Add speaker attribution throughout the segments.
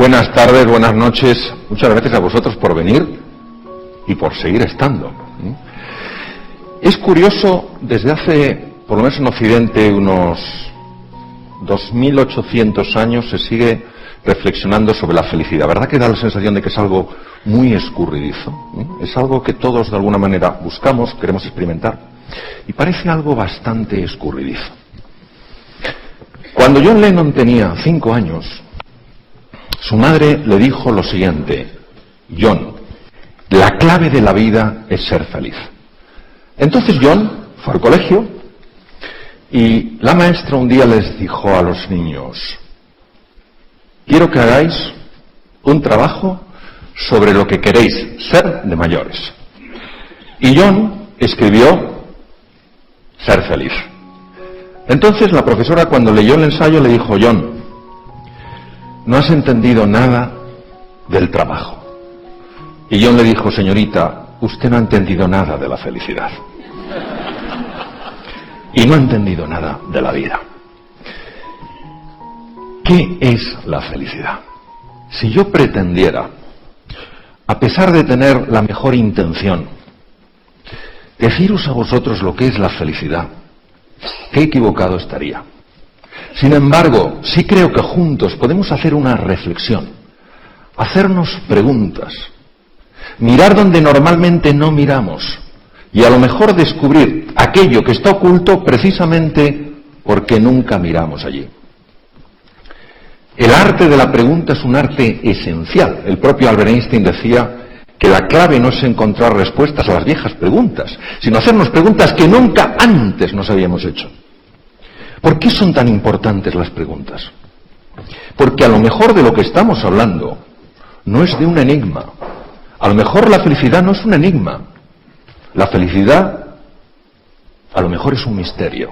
Speaker 1: Buenas tardes, buenas noches. Muchas gracias a vosotros por venir y por seguir estando. Es curioso, desde hace, por lo menos en Occidente, unos 2800 años se sigue reflexionando sobre la felicidad. ¿Verdad que da la sensación de que es algo muy escurridizo? Es algo que todos de alguna manera buscamos, queremos experimentar, y parece algo bastante escurridizo. Cuando John Lennon tenía 5 años, su madre le dijo lo siguiente: John, la clave de la vida es ser feliz. Entonces John fue al colegio y la maestra un día les dijo a los niños: quiero que hagáis un trabajo sobre lo que queréis ser de mayores. Y John escribió ser feliz. Entonces la profesora, cuando leyó el ensayo, le dijo: John, no has entendido nada del trabajo. Y John le dijo: señorita, usted no ha entendido nada de la felicidad. Y no ha entendido nada de la vida. ¿Qué es la felicidad? Si yo pretendiera, a pesar de tener la mejor intención, deciros a vosotros lo que es la felicidad, qué equivocado estaría. Sin embargo, sí creo que juntos podemos hacer una reflexión, hacernos preguntas, mirar donde normalmente no miramos y a lo mejor descubrir aquello que está oculto precisamente porque nunca miramos allí. El arte de la pregunta es un arte esencial. El propio Albert Einstein decía que la clave no es encontrar respuestas a las viejas preguntas, sino hacernos preguntas que nunca antes nos habíamos hecho. ¿Por qué son tan importantes las preguntas? Porque a lo mejor de lo que estamos hablando no es de un enigma. A lo mejor la felicidad no es un enigma. La felicidad a lo mejor es un misterio.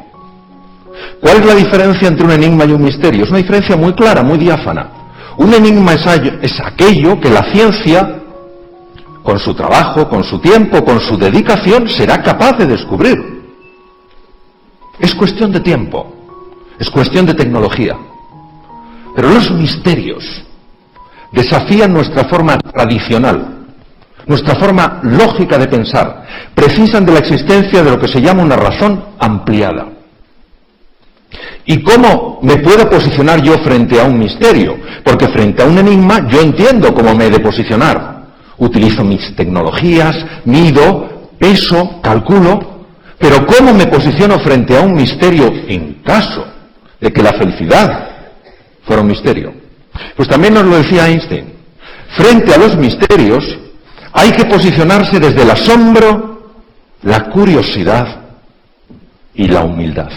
Speaker 1: ¿Cuál es la diferencia entre un enigma y un misterio? Es una diferencia muy clara, muy diáfana. Un enigma es aquello que la ciencia, con su trabajo, con su tiempo, con su dedicación, será capaz de descubrir. Es cuestión de tiempo. Es cuestión de tecnología. Pero los misterios desafían nuestra forma tradicional, nuestra forma lógica de pensar. Precisan de la existencia de lo que se llama una razón ampliada. ¿Y cómo me puedo posicionar yo frente a un misterio? Porque frente a un enigma yo entiendo cómo me he de posicionar. Utilizo mis tecnologías, mido, peso, calculo. Pero ¿cómo me posiciono frente a un misterio en caso de que la felicidad fuera un misterio? Pues también nos lo decía Einstein. Frente a los misterios hay que posicionarse desde el asombro, la curiosidad y la humildad.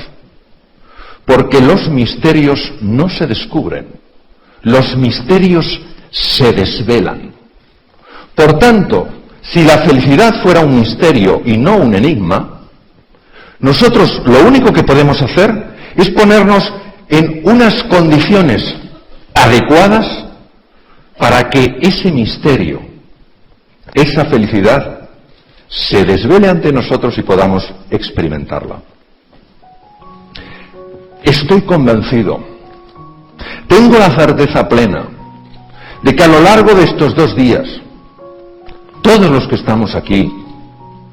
Speaker 1: Porque los misterios no se descubren, los misterios se desvelan. Por tanto, si la felicidad fuera un misterio y no un enigma, nosotros lo único que podemos hacer es ponernos en unas condiciones adecuadas para que ese misterio, esa felicidad, se desvele ante nosotros y podamos experimentarla. Estoy convencido, tengo la certeza plena de que a lo largo de estos 2 días, todos los que estamos aquí,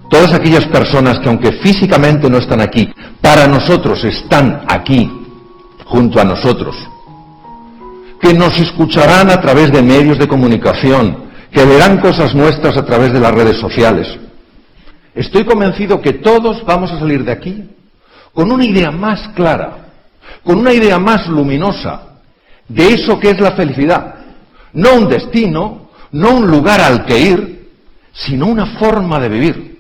Speaker 1: todas aquellas personas que aunque físicamente no están aquí, para nosotros están aquí, junto a nosotros, que nos escucharán a través de medios de comunicación, que verán cosas nuestras a través de las redes sociales. Estoy convencido que todos vamos a salir de aquí con una idea más clara, con una idea más luminosa de eso que es la felicidad. No un destino, no un lugar al que ir, sino una forma de vivir,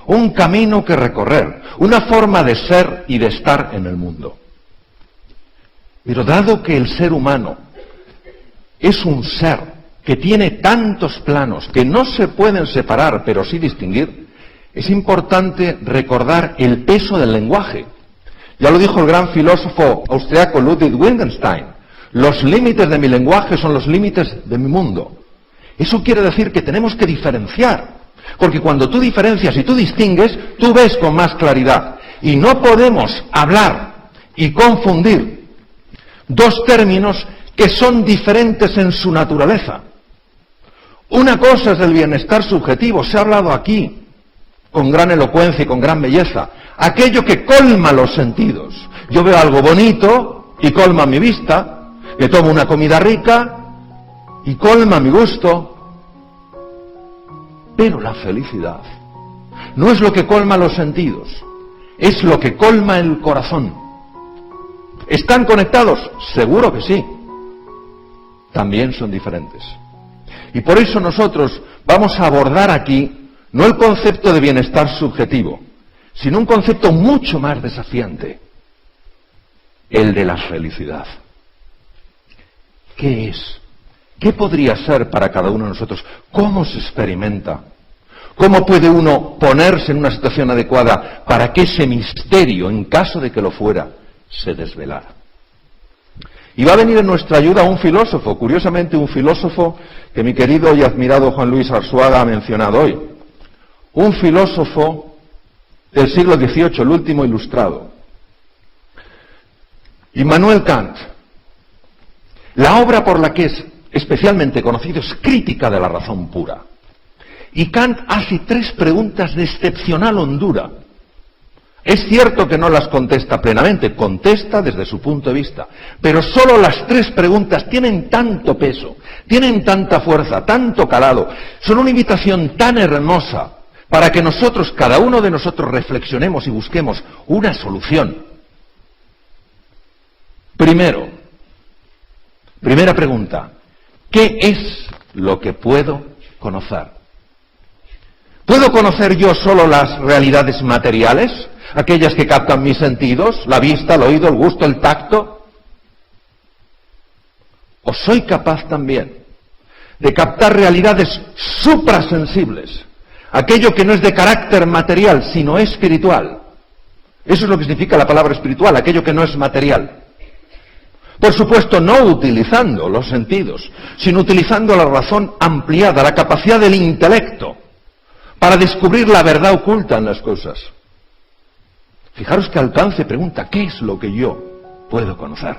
Speaker 1: un camino que recorrer, una forma de ser y de estar en el mundo. Pero dado que el ser humano es un ser que tiene tantos planos que no se pueden separar, pero sí distinguir, es importante recordar el peso del lenguaje. Ya lo dijo el gran filósofo austriaco Ludwig Wittgenstein: los límites de mi lenguaje son los límites de mi mundo. Eso quiere decir que tenemos que diferenciar, porque cuando tú diferencias y tú distingues, tú ves con más claridad. Y no podemos hablar y confundir 2 términos que son diferentes en su naturaleza. Una cosa es el bienestar subjetivo, se ha hablado aquí, con gran elocuencia y con gran belleza, aquello que colma los sentidos. Yo veo algo bonito y colma mi vista, que tomo una comida rica y colma mi gusto. Pero la felicidad no es lo que colma los sentidos, es lo que colma el corazón. ¿Están conectados? Seguro que sí. También son diferentes. Y por eso nosotros vamos a abordar aquí no el concepto de bienestar subjetivo, sino un concepto mucho más desafiante, el de la felicidad. ¿Qué es? ¿Qué podría ser para cada uno de nosotros? ¿Cómo se experimenta? ¿Cómo puede uno ponerse en una situación adecuada para que ese misterio, en caso de que lo fuera, se desvelara? Y va a venir en nuestra ayuda un filósofo, curiosamente un filósofo que mi querido y admirado Juan Luis Arzuaga ha mencionado hoy. Un filósofo del siglo XVIII, el último ilustrado. Immanuel Kant. La obra por la que es especialmente conocido es Crítica de la razón pura. Y Kant hace 3 preguntas de excepcional hondura. Es cierto que no las contesta plenamente, contesta desde su punto de vista, pero solo las 3 preguntas tienen tanto peso, tienen tanta fuerza, tanto calado, son una invitación tan hermosa para que nosotros, cada uno de nosotros, reflexionemos y busquemos una solución. Primera pregunta, ¿qué es lo que puedo conocer? ¿Puedo conocer yo solo las realidades materiales? Aquellas que captan mis sentidos, la vista, el oído, el gusto, el tacto. ¿O soy capaz también de captar realidades suprasensibles? Aquello que no es de carácter material, sino espiritual. Eso es lo que significa la palabra espiritual, aquello que no es material. Por supuesto, no utilizando los sentidos, sino utilizando la razón ampliada, la capacidad del intelecto, para descubrir la verdad oculta en las cosas. Fijaros que alcance pregunta, ¿qué es lo que yo puedo conocer?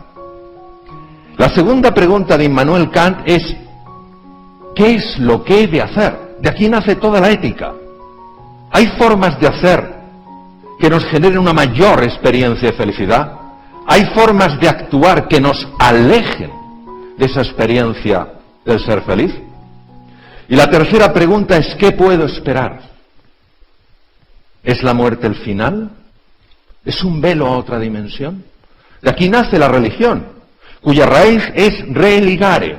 Speaker 1: La segunda pregunta de Immanuel Kant es, ¿qué es lo que he de hacer? De aquí nace toda la ética. ¿Hay formas de hacer que nos generen una mayor experiencia de felicidad? ¿Hay formas de actuar que nos alejen de esa experiencia del ser feliz? Y la tercera pregunta es, ¿qué puedo esperar? ¿Es la muerte el final? ¿Es un velo a otra dimensión? De aquí nace la religión, cuya raíz es religare,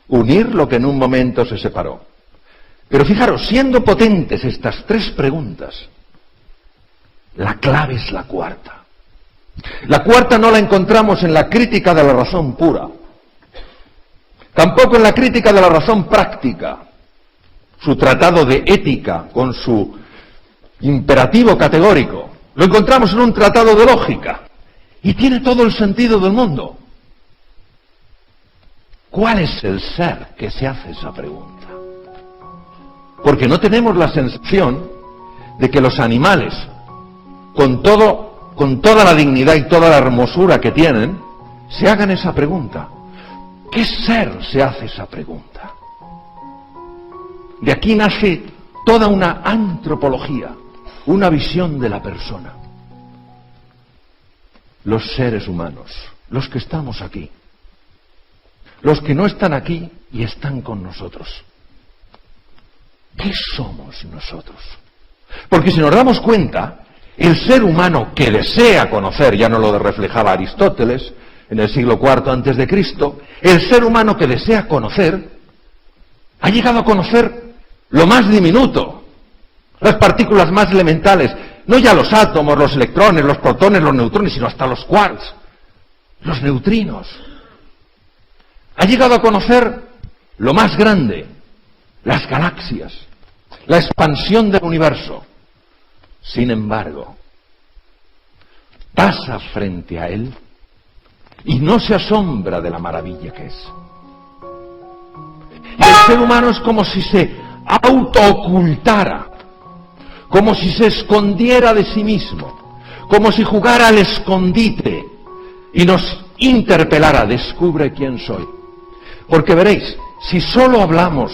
Speaker 1: unir lo que en un momento se separó. Pero fijaros, siendo potentes estas 3 preguntas, la clave es la cuarta. La cuarta no la encontramos en la crítica de la razón pura, tampoco en la crítica de la razón práctica, su tratado de ética con su imperativo categórico. Lo encontramos en un tratado de lógica y tiene todo el sentido del mundo. ¿Cuál es el ser que se hace esa pregunta? Porque no tenemos la sensación de que los animales, con toda la dignidad y toda la hermosura que tienen, se hagan esa pregunta. ¿Qué ser se hace esa pregunta? De aquí nace toda una antropología, una visión de la persona. Los seres humanos, los que estamos aquí, los que no están aquí y están con nosotros. ¿Qué somos nosotros? Porque si nos damos cuenta, el ser humano que desea conocer, ya no lo reflejaba Aristóteles en el siglo IV antes de Cristo, el ser humano que desea conocer ha llegado a conocer lo más diminuto, las partículas más elementales, no ya los átomos, los electrones, los protones, los neutrones, sino hasta los quarks, los neutrinos. Ha llegado a conocer lo más grande, las galaxias, la expansión del universo. Sin embargo, pasa frente a él y no se asombra de la maravilla que es. Y el ser humano es como si se autoocultara, como si se escondiera de sí mismo, como si jugara al escondite y nos interpelara, descubre quién soy. Porque veréis, si solo hablamos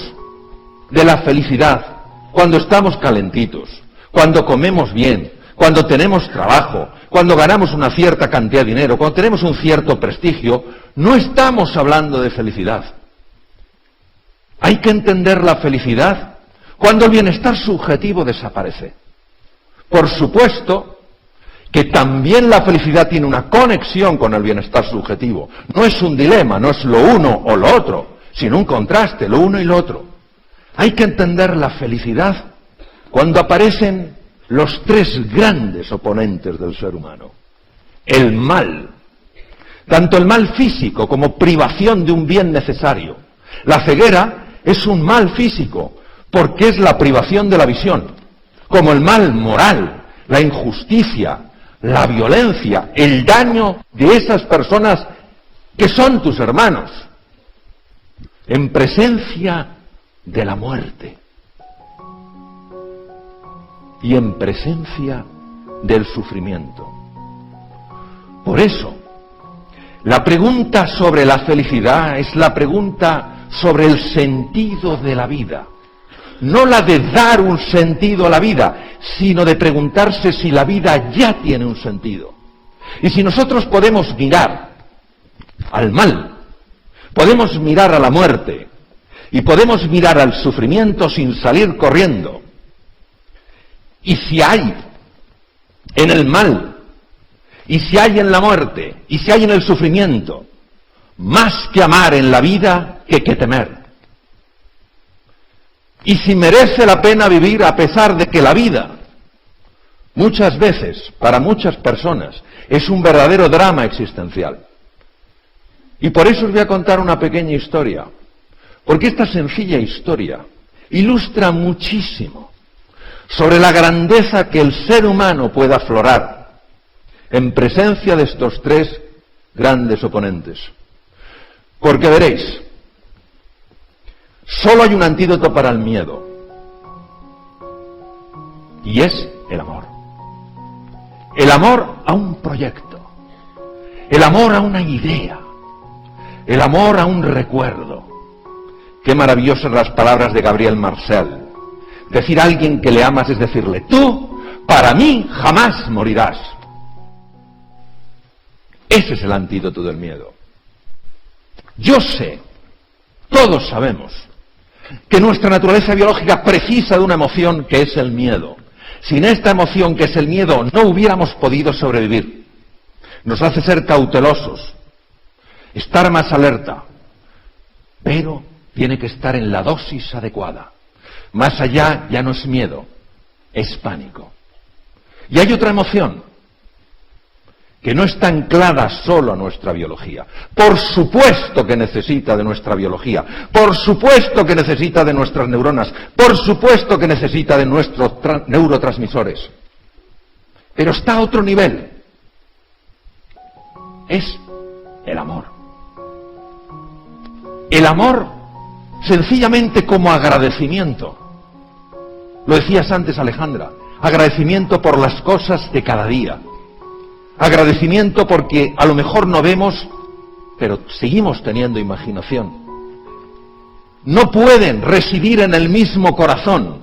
Speaker 1: de la felicidad cuando estamos calentitos, cuando comemos bien, cuando tenemos trabajo, cuando ganamos una cierta cantidad de dinero, cuando tenemos un cierto prestigio, no estamos hablando de felicidad. Hay que entender la felicidad cuando el bienestar subjetivo desaparece. Por supuesto que también la felicidad tiene una conexión con el bienestar subjetivo. No es un dilema, no es lo uno o lo otro, sino un contraste, lo uno y lo otro. Hay que entender la felicidad cuando aparecen los tres grandes oponentes del ser humano. El mal, tanto el mal físico como privación de un bien necesario. La ceguera es un mal físico porque es la privación de la visión, como el mal moral, la injusticia, la violencia, el daño de esas personas que son tus hermanos, en presencia de la muerte y en presencia del sufrimiento. Por eso, la pregunta sobre la felicidad es la pregunta sobre el sentido de la vida. No la de dar un sentido a la vida, sino de preguntarse si la vida ya tiene un sentido. Y si nosotros podemos mirar al mal, podemos mirar a la muerte, y podemos mirar al sufrimiento sin salir corriendo, y si hay en el mal, y si hay en la muerte, y si hay en el sufrimiento, más que amar en la vida que temer. Y si merece la pena vivir a pesar de que la vida, muchas veces, para muchas personas, es un verdadero drama existencial. Y por eso os voy a contar una pequeña historia, porque esta sencilla historia ilustra muchísimo sobre la grandeza que el ser humano puede aflorar en presencia de estos tres grandes oponentes. Porque veréis, solo hay un antídoto para el miedo, y es el amor. El amor a un proyecto, el amor a una idea, el amor a un recuerdo. Qué maravillosas las palabras de Gabriel Marcel. Decir a alguien que le amas es decirle, tú, para mí, jamás morirás. Ese es el antídoto del miedo. Yo sé, todos sabemos, que nuestra naturaleza biológica precisa de una emoción que es el miedo. Sin esta emoción que es el miedo no hubiéramos podido sobrevivir. Nos hace ser cautelosos, estar más alerta, pero tiene que estar en la dosis adecuada. Más allá ya no es miedo, es pánico. Y hay otra emoción que no está anclada solo a nuestra biología. Por supuesto que necesita de nuestra biología, por supuesto que necesita de nuestras neuronas, por supuesto que necesita de nuestros neurotransmisores. Pero está a otro nivel. Es el amor. El amor sencillamente como agradecimiento. Lo decías antes, Alejandra, agradecimiento por las cosas de cada día. Agradecimiento porque a lo mejor no vemos, pero seguimos teniendo imaginación. No pueden residir en el mismo corazón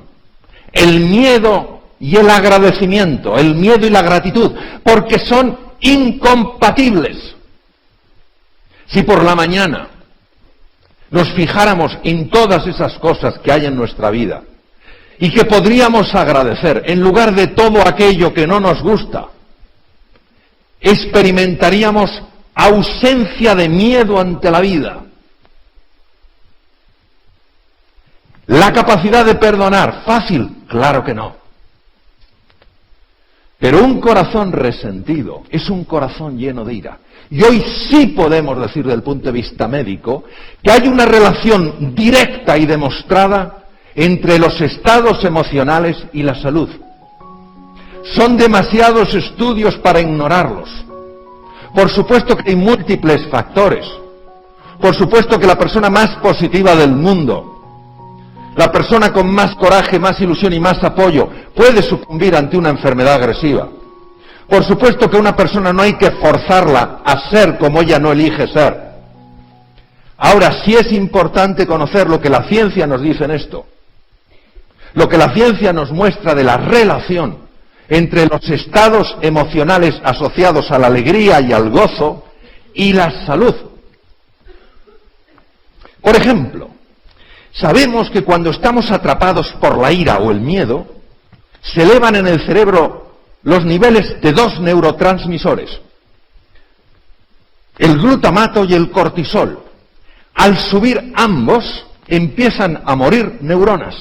Speaker 1: el miedo y el agradecimiento, el miedo y la gratitud, porque son incompatibles. Si por la mañana nos fijáramos en todas esas cosas que hay en nuestra vida y que podríamos agradecer en lugar de todo aquello que no nos gusta, experimentaríamos ausencia de miedo ante la vida. La capacidad de perdonar, fácil, claro que no. Pero un corazón resentido es un corazón lleno de ira. Y hoy sí podemos decir desde el punto de vista médico que hay una relación directa y demostrada entre los estados emocionales y la salud. Son demasiados estudios para ignorarlos. Por supuesto que hay múltiples factores. Por supuesto que la persona más positiva del mundo, la persona con más coraje, más ilusión y más apoyo, puede sucumbir ante una enfermedad agresiva. Por supuesto que a una persona no hay que forzarla a ser como ella no elige ser. Ahora, sí es importante conocer lo que la ciencia nos dice en esto. Lo que la ciencia nos muestra de la relación entre los estados emocionales asociados a la alegría y al gozo y la salud. Por ejemplo, sabemos que cuando estamos atrapados por la ira o el miedo, se elevan en el cerebro los niveles de dos neurotransmisores, el glutamato y el cortisol. Al subir ambos, empiezan a morir neuronas.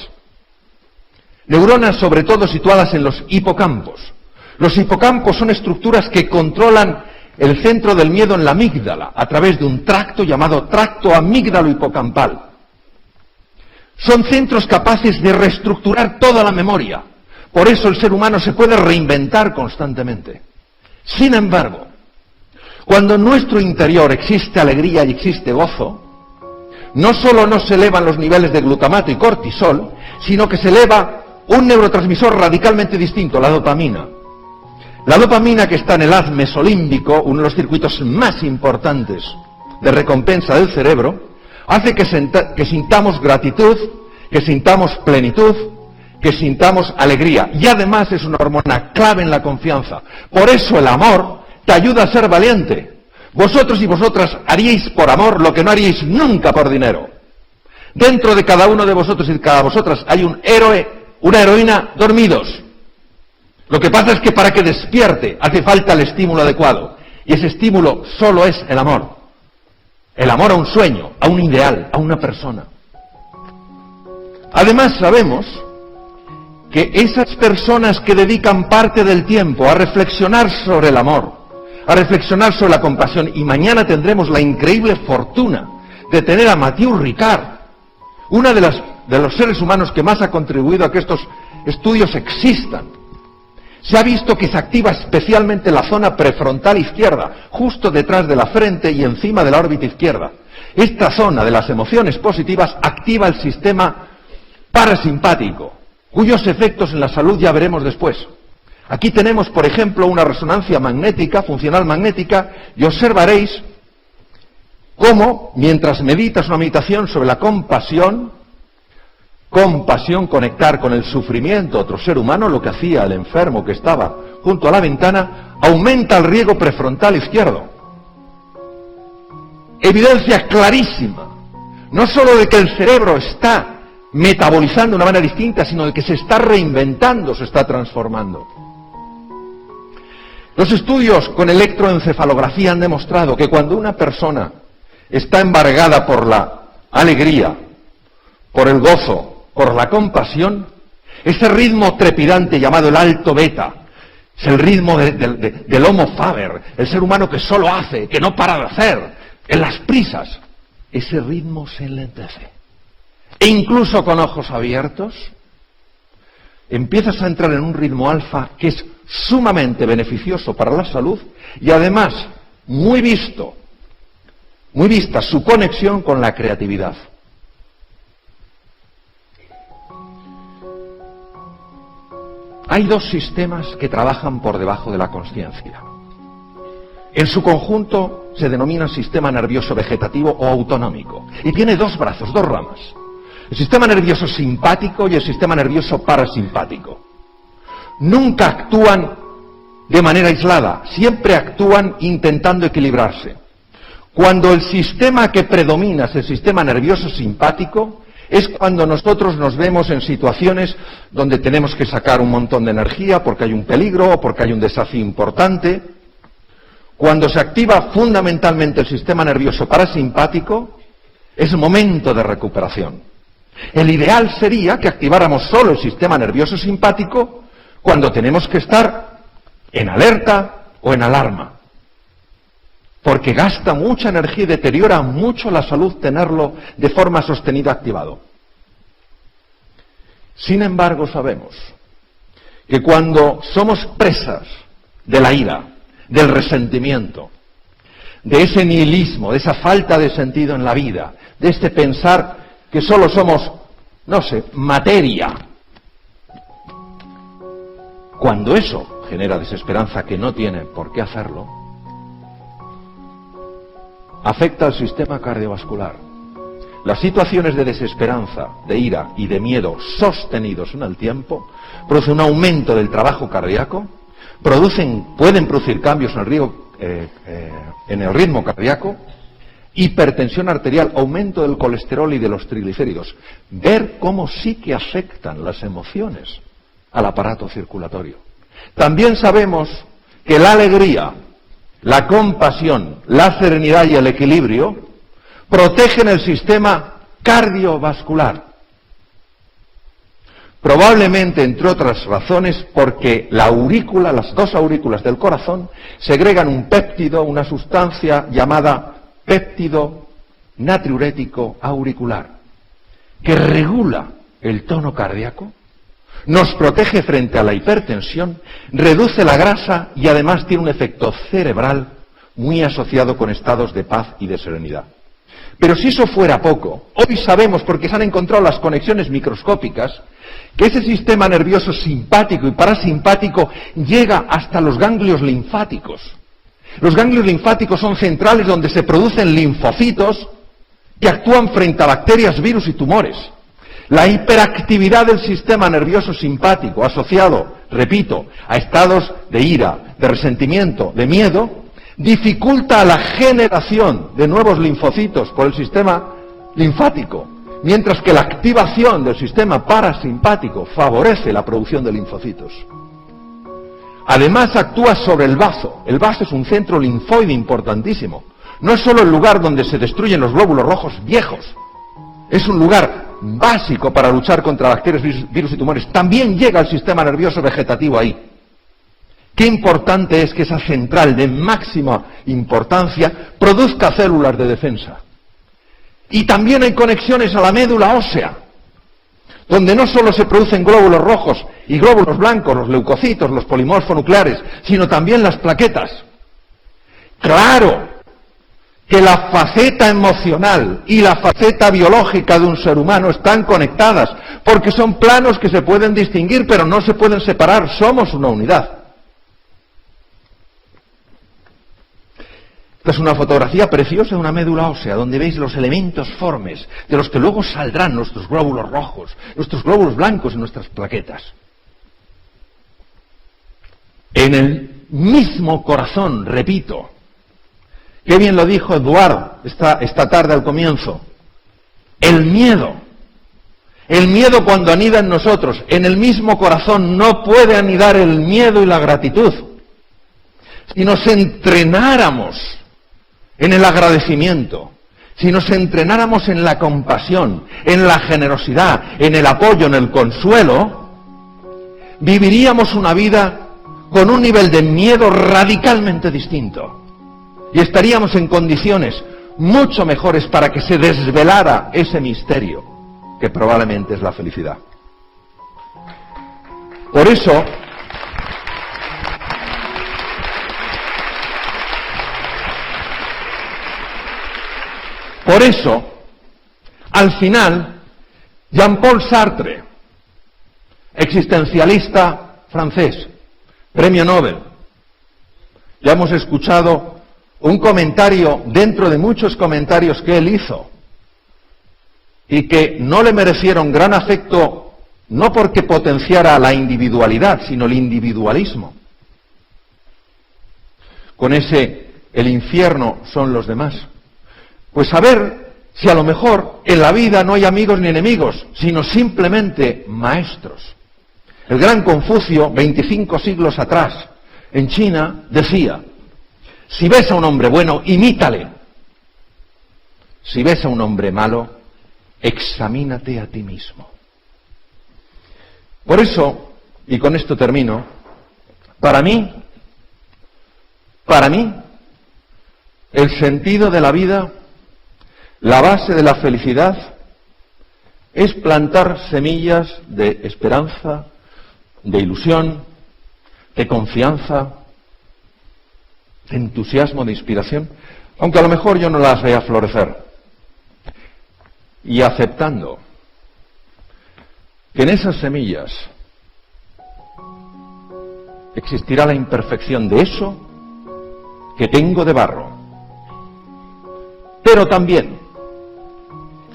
Speaker 1: Neuronas sobre todo situadas en los hipocampos. Los hipocampos son estructuras que controlan el centro del miedo en la amígdala, a través de un tracto llamado tracto amígdalo-hipocampal. Son centros capaces de reestructurar toda la memoria. Por eso el ser humano se puede reinventar constantemente. Sin embargo, cuando en nuestro interior existe alegría y existe gozo, no solo no se elevan los niveles de glutamato y cortisol, sino que se eleva un neurotransmisor radicalmente distinto, la dopamina. La dopamina, que está en el haz mesolímbico, uno de los circuitos más importantes de recompensa del cerebro, hace que sintamos gratitud, que sintamos plenitud, que sintamos alegría. Y además es una hormona clave en la confianza. Por eso el amor te ayuda a ser valiente. Vosotros y vosotras haríais por amor lo que no haríais nunca por dinero. Dentro de cada uno de vosotros y de cada vosotras hay un héroe, una heroína dormidos. Lo que pasa es que para que despierte hace falta el estímulo adecuado. Y ese estímulo solo es el amor. El amor a un sueño, a un ideal, a una persona. Además sabemos que esas personas que dedican parte del tiempo a reflexionar sobre el amor, a reflexionar sobre la compasión, y mañana tendremos la increíble fortuna de tener a Mathieu Ricard, una de los seres humanos que más ha contribuido a que estos estudios existan. Se ha visto que se activa especialmente la zona prefrontal izquierda, justo detrás de la frente y encima de la órbita izquierda. Esta zona de las emociones positivas activa el sistema parasimpático, cuyos efectos en la salud ya veremos después. Aquí tenemos, por ejemplo, una resonancia magnética, funcional magnética, y observaréis cómo, mientras meditas una meditación sobre la compasión, conectar con el sufrimiento de otro ser humano, lo que hacía el enfermo que estaba junto a la ventana, aumenta el riego prefrontal izquierdo. Evidencia clarísima, no solo de que el cerebro está metabolizando de una manera distinta, sino de que se está reinventando, se está transformando. Los estudios con electroencefalografía han demostrado que cuando una persona está embargada por la alegría, por el gozo, por la compasión, ese ritmo trepidante llamado el alto beta, es el ritmo del Homo faber, el ser humano que solo hace, que no para de hacer, en las prisas, ese ritmo se enlentece. E incluso con ojos abiertos, empiezas a entrar en un ritmo alfa que es sumamente beneficioso para la salud y además muy vista su conexión con la creatividad. Hay dos sistemas que trabajan por debajo de la consciencia. En su conjunto se denomina sistema nervioso vegetativo o autonómico y tiene dos brazos, dos ramas. El sistema nervioso simpático y el sistema nervioso parasimpático. Nunca actúan de manera aislada, siempre actúan intentando equilibrarse. Cuando el sistema que predomina es el sistema nervioso simpático, es cuando nosotros nos vemos en situaciones donde tenemos que sacar un montón de energía porque hay un peligro o porque hay un desafío importante. Cuando se activa fundamentalmente el sistema nervioso parasimpático, es momento de recuperación. El ideal sería que activáramos solo el sistema nervioso simpático cuando tenemos que estar en alerta o en alarma. Porque gasta mucha energía y deteriora mucho la salud tenerlo de forma sostenida activado. Sin embargo, sabemos que cuando somos presas de la ira, del resentimiento, de ese nihilismo, de esa falta de sentido en la vida, de este pensar que solo somos, materia. Cuando eso genera desesperanza que no tiene por qué hacerlo, afecta al sistema cardiovascular. Las situaciones de desesperanza, de ira y de miedo sostenidos en el tiempo producen un aumento del trabajo cardíaco, pueden producir cambios en el ritmo cardíaco, hipertensión arterial, aumento del colesterol y de los triglicéridos. Ver cómo sí que afectan las emociones al aparato circulatorio. También sabemos que la alegría, la compasión, la serenidad y el equilibrio protegen el sistema cardiovascular. Probablemente, entre otras razones, porque las dos aurículas del corazón segregan un péptido, una sustancia llamada péptido natriurético auricular, que regula el tono cardíaco, nos protege frente a la hipertensión, reduce la grasa y además tiene un efecto cerebral muy asociado con estados de paz y de serenidad. Pero si eso fuera poco, hoy sabemos, porque se han encontrado las conexiones microscópicas, que ese sistema nervioso simpático y parasimpático llega hasta los ganglios linfáticos. Los ganglios linfáticos son centrales donde se producen linfocitos que actúan frente a bacterias, virus y tumores. La hiperactividad del sistema nervioso simpático asociado, repito, a estados de ira, de resentimiento, de miedo, dificulta la generación de nuevos linfocitos por el sistema linfático, mientras que la activación del sistema parasimpático favorece la producción de linfocitos. Además actúa sobre el bazo. El bazo es un centro linfoide importantísimo. No es solo el lugar donde se destruyen los glóbulos rojos viejos. Es un lugar básico para luchar contra bacterias, virus y tumores. También llega el sistema nervioso vegetativo ahí. Qué importante es que esa central de máxima importancia produzca células de defensa. Y también hay conexiones a la médula ósea, donde no solo se producen glóbulos rojos y glóbulos blancos, los leucocitos, los polimorfonucleares, sino también las plaquetas. Claro que la faceta emocional y la faceta biológica de un ser humano están conectadas, porque son planos que se pueden distinguir, pero no se pueden separar, somos una unidad. Esta es una fotografía preciosa de una médula ósea, donde veis los elementos formes, de los que luego saldrán nuestros glóbulos rojos, nuestros glóbulos blancos y nuestras plaquetas. En el mismo corazón, repito, qué bien lo dijo Eduard esta tarde al comienzo, el miedo cuando anida en nosotros, en el mismo corazón no puede anidar el miedo y la gratitud. Si nos entrenáramos en el agradecimiento, si nos entrenáramos en la compasión, en la generosidad, en el apoyo, en el consuelo, viviríamos una vida con un nivel de miedo radicalmente distinto. Y estaríamos en condiciones mucho mejores para que se desvelara ese misterio, que probablemente es la felicidad. Por eso, al final, Jean-Paul Sartre, existencialista francés, premio Nobel, ya hemos escuchado un comentario dentro de muchos comentarios que él hizo y que no le merecieron gran afecto, no porque potenciara la individualidad, sino el individualismo. Con ese, el infierno son los demás. Pues a ver si a lo mejor en la vida no hay amigos ni enemigos, sino simplemente maestros. El gran Confucio, 25 siglos atrás, en China, decía: si ves a un hombre bueno, imítale. Si ves a un hombre malo, examínate a ti mismo. Por eso, y con esto termino, para mí, el sentido de la vida, la base de la felicidad, es plantar semillas de esperanza, de ilusión, de confianza, de entusiasmo, de inspiración, aunque a lo mejor yo no las vea florecer. Y aceptando que en esas semillas existirá la imperfección de eso que tengo de barro. Pero también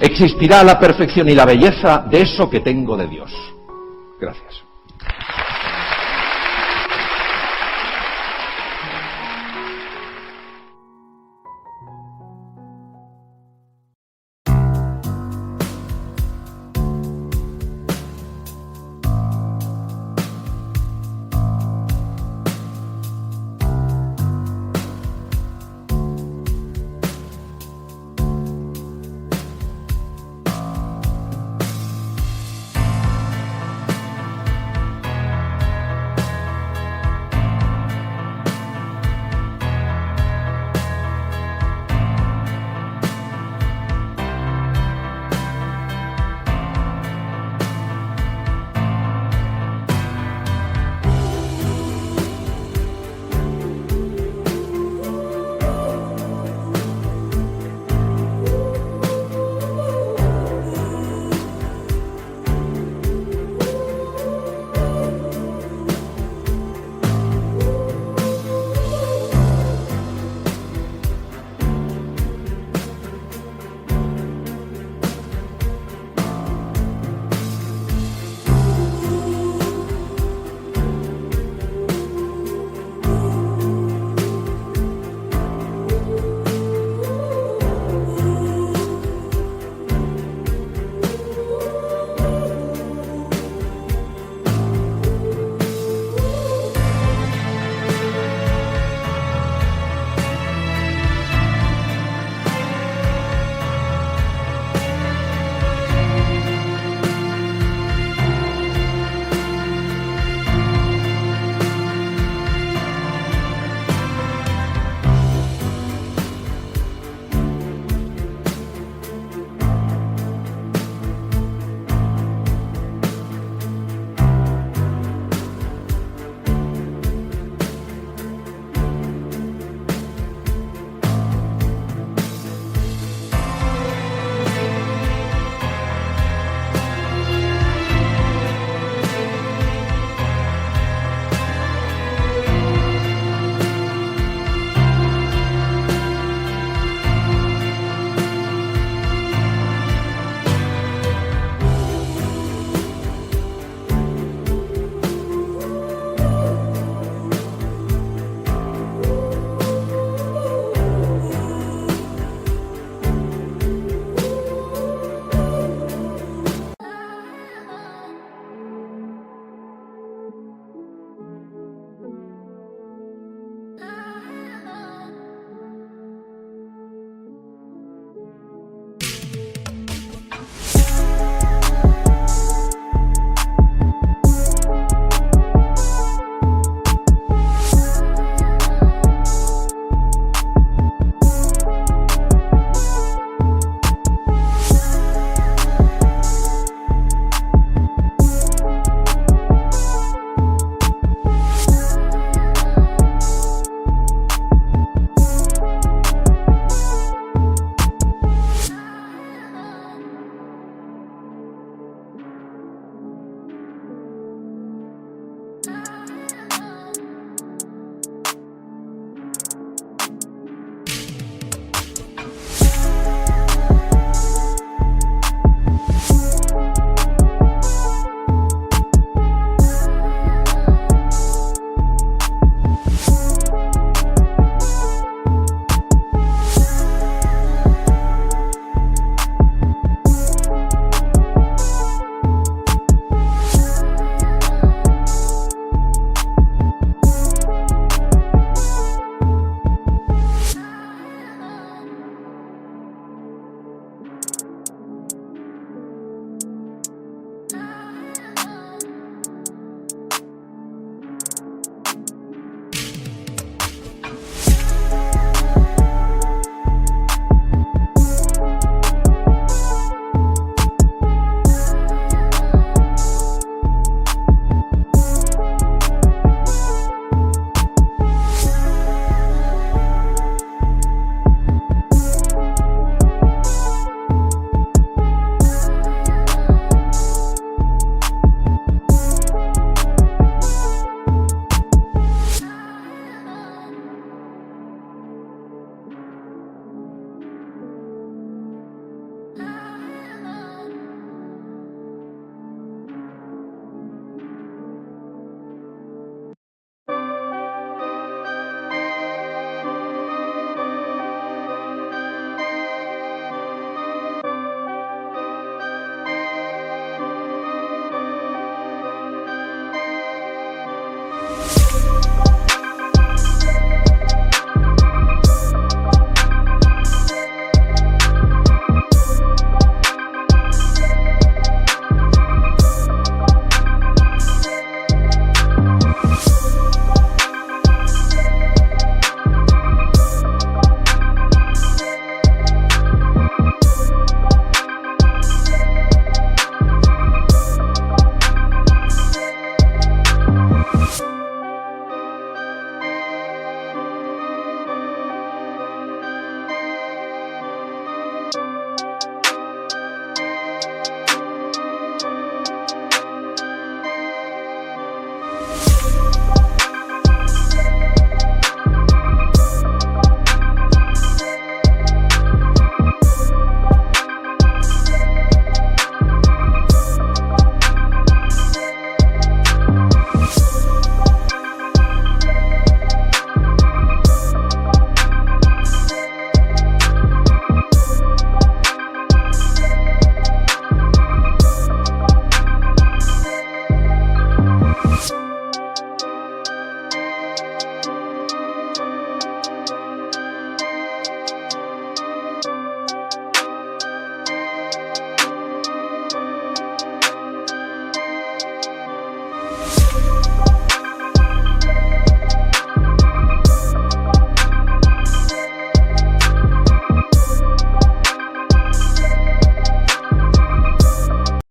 Speaker 1: existirá la perfección y la belleza de eso que tengo de Dios. Gracias.